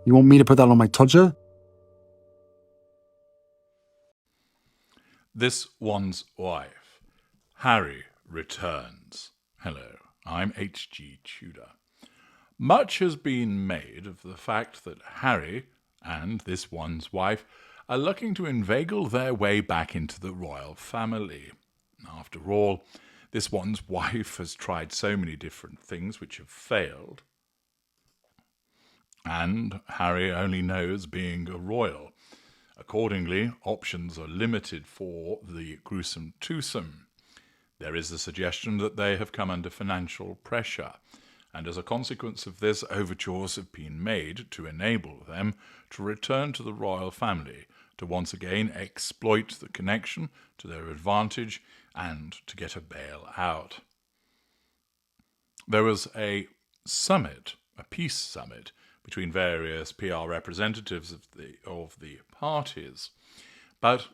You want me to put that on my todger? This one's wife. Harry returns. Hello, I'm H.G. Tudor. Much has been made of the fact that Harry and this one's wife are looking to inveigle their way back into the royal family. After all, this one's wife has tried so many different things which have failed. And Harry only knows being a royal. Accordingly, options are limited for the gruesome twosome. There is the suggestion that they have come under financial pressure, and as a consequence of this, overtures have been made to enable them to return to the royal family, to once again exploit the connection to their advantage and to get a bailout. There was a summit, a peace summit, between various PR representatives of the parties, but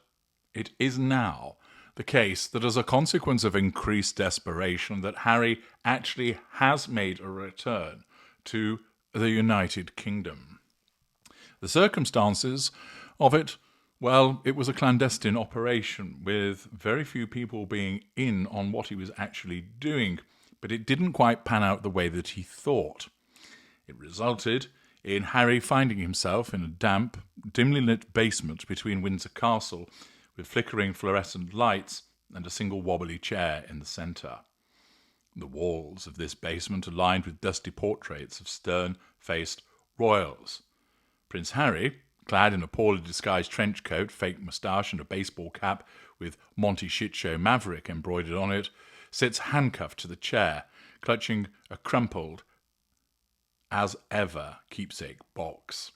it is now the case that as a consequence of increased desperation that Harry actually has made a return to the United Kingdom. The circumstances of it, well, it was a clandestine operation with very few people being in on what he was actually doing, but it didn't quite pan out the way that he thought. It resulted in Harry finding himself in a damp, dimly lit basement between Windsor Castle with flickering fluorescent lights and a single wobbly chair in the centre. The walls of this basement are lined with dusty portraits of stern-faced royals. Prince Harry, clad in a poorly disguised trench coat, fake moustache and a baseball cap with Monty Shitshow Maverick embroidered on it, sits handcuffed to the chair, clutching a crumpled as ever keepsake box.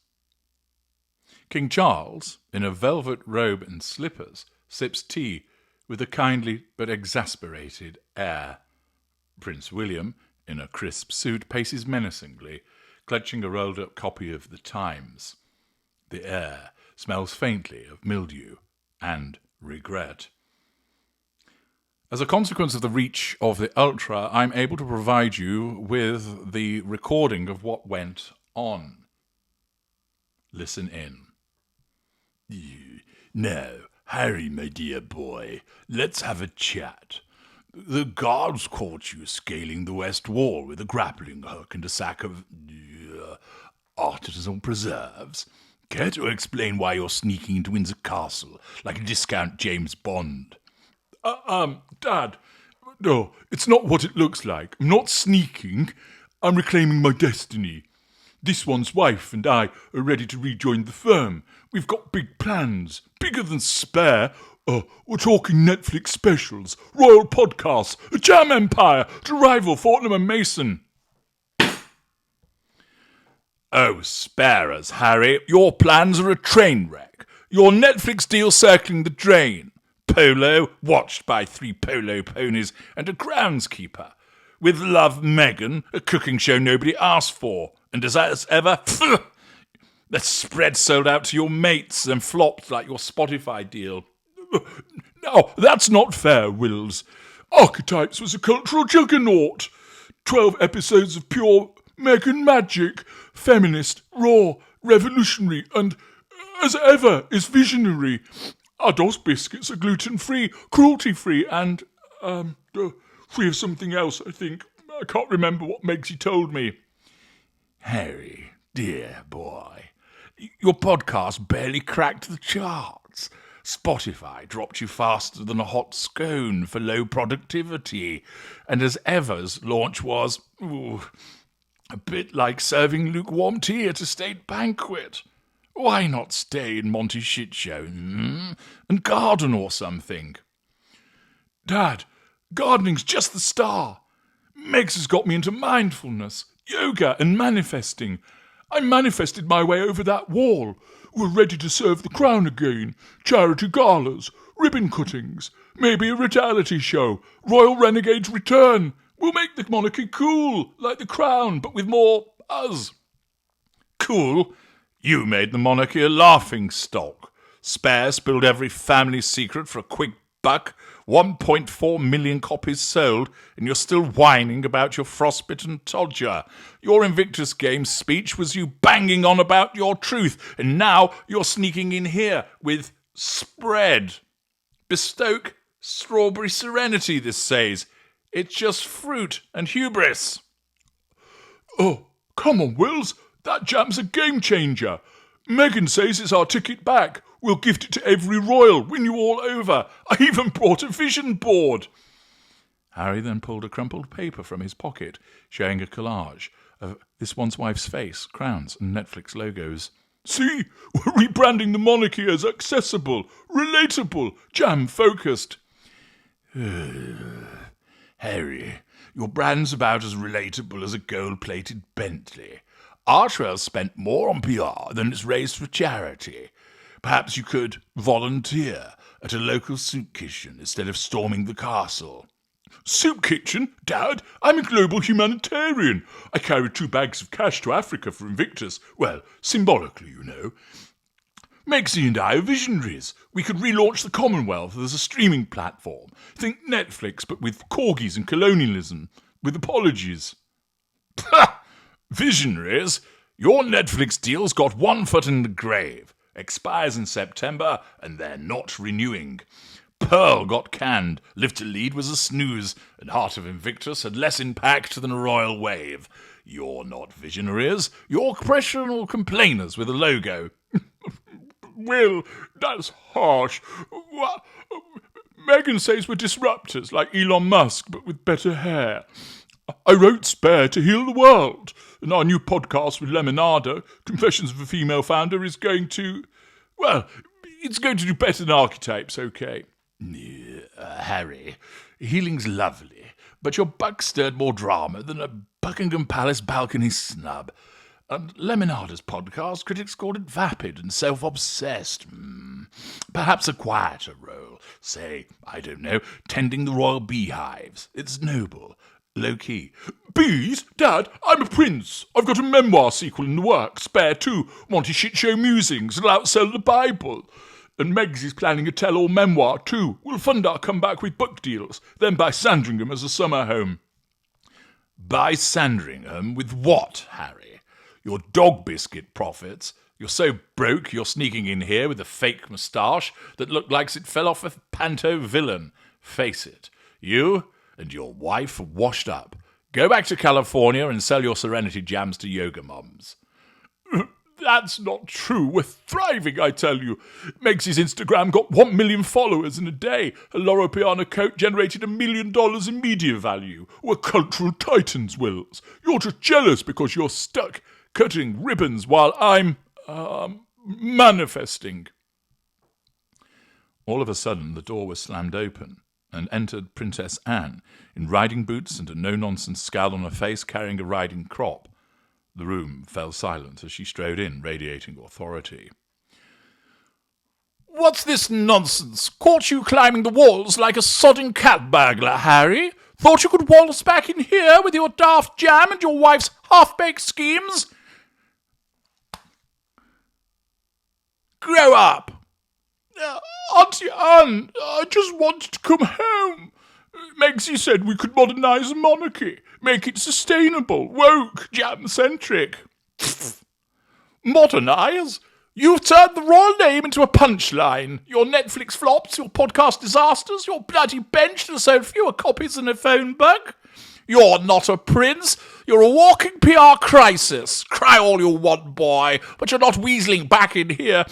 King Charles, in a velvet robe and slippers, sips tea with a kindly but exasperated air. Prince William, in a crisp suit, paces menacingly, clutching a rolled-up copy of The Times. The air smells faintly of mildew and regret. As a consequence of the reach of the Ultra, I'm able to provide you with the recording of what went on. Listen in. Now, Harry, my dear boy, let's have a chat. The guards caught you scaling the west wall with a grappling hook and a sack of artisanal preserves. Care to explain why you're sneaking into Windsor Castle like a discount James Bond? Dad, no, it's not what it looks like. I'm not sneaking. I'm reclaiming my destiny. This one's wife and I are ready to rejoin the firm. We've got big plans, bigger than Spare. We're talking Netflix specials, royal podcasts, a jam empire to rival Fortnum and Mason. Oh, spare us, Harry. Your plans are a train wreck. Your Netflix deal circling the drain. Polo, watched by 3 polo ponies and a groundskeeper. With love, Meghan, a cooking show nobody asked for. And as ever, the spread sold out to your mates and flopped like your Spotify deal. No, that's not fair, Wills. Archetypes was a cultural juggernaut. 12 episodes of pure Meghan magic. Feminist, raw, revolutionary, and, as ever, is visionary. Our DOS biscuits are gluten-free, cruelty-free, and, free of something else, I think. I can't remember what Megsy told me. Harry, dear boy, your podcast barely cracked the charts. Spotify dropped you faster than a hot scone for low productivity, and as ever's launch was, a bit like serving lukewarm tea at a state banquet. Why not stay in Monty Shitshow, and garden or something? Dad, gardening's just the star. Megs has got me into mindfulness, yoga and manifesting. I manifested my way over that wall. We're ready to serve the crown again. Charity galas, ribbon cuttings, maybe a reality show. Royal Renegades return. We'll make the monarchy cool, like the crown, but with more us. Cool? You made the monarchy a laughing stock. Spare spilled every family secret for a quick buck, 1.4 million copies sold, and you're still whining about your frostbitten todger. Your Invictus Games speech was you banging on about your truth, and now you're sneaking in here with spread. Bestoke strawberry serenity, this says. It's just fruit and hubris. Oh, come on, Wills. That jam's a game changer. Meghan says it's our ticket back. We'll gift it to every royal, win you all over. I even brought a vision board. Harry then pulled a crumpled paper from his pocket, showing a collage of this once wife's face, crowns, and Netflix logos. See, we're rebranding the monarchy as accessible, relatable, jam-focused. Harry, your brand's about as relatable as a gold-plated Bentley. Archwell spent more on PR than it's raised for charity. Perhaps you could volunteer at a local soup kitchen instead of storming the castle. Soup kitchen? Dad, I'm a global humanitarian. I carried 2 bags of cash to Africa for Invictus. Well, symbolically, you know. Megzy and I are visionaries. We could relaunch the Commonwealth as a streaming platform. Think Netflix, but with corgis and colonialism. With apologies. Visionaries? Your Netflix deal's got one foot in the grave. Expires in September, and they're not renewing. Pearl got canned, Live to Lead was a snooze, and Heart of Invictus had less impact than a royal wave. You're not visionaries, you're professional complainers with a logo. Will, that's harsh. Meghan says we're disruptors, like Elon Musk, but with better hair. I wrote Spare to heal the world, and our new podcast with Lemonada, Confessions of a Female Founder, is going to... well, it's going to do better than Archetypes, okay? Harry, healing's lovely, but your buck stirred more drama than a Buckingham Palace balcony snub. And Lemonada's podcast, critics called it vapid and self-obsessed. Perhaps a quieter role, say, I don't know, tending the royal beehives. It's noble. Low-key. Bees? Dad, I'm a prince. I've got a memoir sequel in the works, Spare 2, Monty Shitshow Musings, and outsell the Bible. And Meg's is planning a tell-all memoir too. We'll fund our comeback with book deals, then buy Sandringham as a summer home. Buy Sandringham with what, Harry? Your dog biscuit profits? You're so broke you're sneaking in here with a fake moustache that looked like it fell off a panto villain. Face it, you and your wife are washed up. Go back to California and sell your Serenity jams to yoga moms. That's not true. We're thriving, I tell you. Meg's Instagram got 1 million followers in a day. Her Loro Piana coat generated $1 million in media value. We're cultural titans, Wills. You're just jealous because you're stuck cutting ribbons while I'm, manifesting. All of a sudden, the door was slammed open, and entered Princess Anne, in riding boots and a no-nonsense scowl on her face, carrying a riding crop. The room fell silent as she strode in, radiating authority. What's this nonsense? Caught you climbing the walls like a sodding cat burglar, Harry? Thought you could waltz back in here with your daft jam and your wife's half-baked schemes? Grow up! Auntie Anne, I just wanted to come home. Megzy said we could modernise the monarchy, make it sustainable, woke, jam-centric. Modernise? You've turned the royal name into a punchline. Your Netflix flops, your podcast disasters, your bloody bench that sold fewer copies than a phone book. You're not a prince. You're a walking PR crisis. Cry all you want, boy, but you're not weaseling back in here.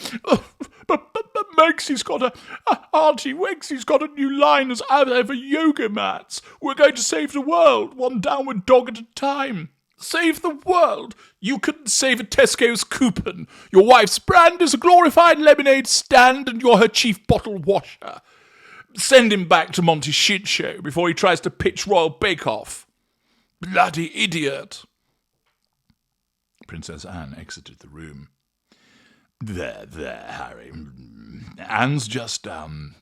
But Megsy's got Auntie Megsy's got a new line as ever yoga mats. We're going to save the world, one downward dog at a time. Save the world? You couldn't save a Tesco's coupon. Your wife's brand is a glorified lemonade stand and you're her chief bottle washer. Send him back to Monty Shitshow before he tries to pitch Royal Bake Off. Bloody idiot. Princess Anne exited the room. There, Harry. Anne's just,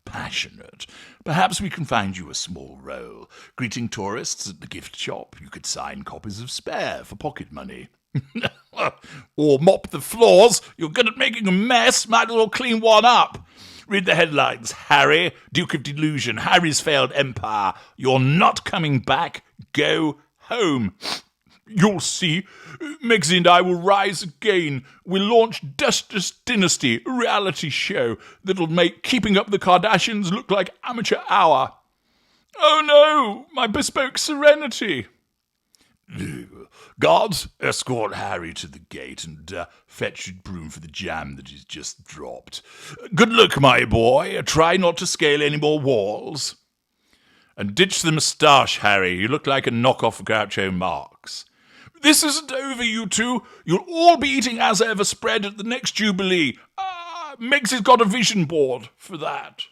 passionate. Perhaps we can find you a small role. Greeting tourists at the gift shop. You could sign copies of Spare for pocket money. Or mop the floors. You're good at making a mess. Might as well clean one up. Read the headlines. Harry, Duke of Delusion, Harry's failed empire. You're not coming back. Go home. You'll see. Meghan and I will rise again. We'll launch Duchess Dynasty, a reality show that'll make Keeping Up the Kardashians look like amateur hour. Oh no, my bespoke serenity. Guards, escort Harry to the gate and fetch a broom for the jam that he's just dropped. Good luck, my boy. Try not to scale any more walls. And ditch the moustache, Harry. You look like a knockoff of Groucho Marx. This isn't over, you two. You'll all be eating as ever spread at the next Jubilee. Meg's got a vision board for that.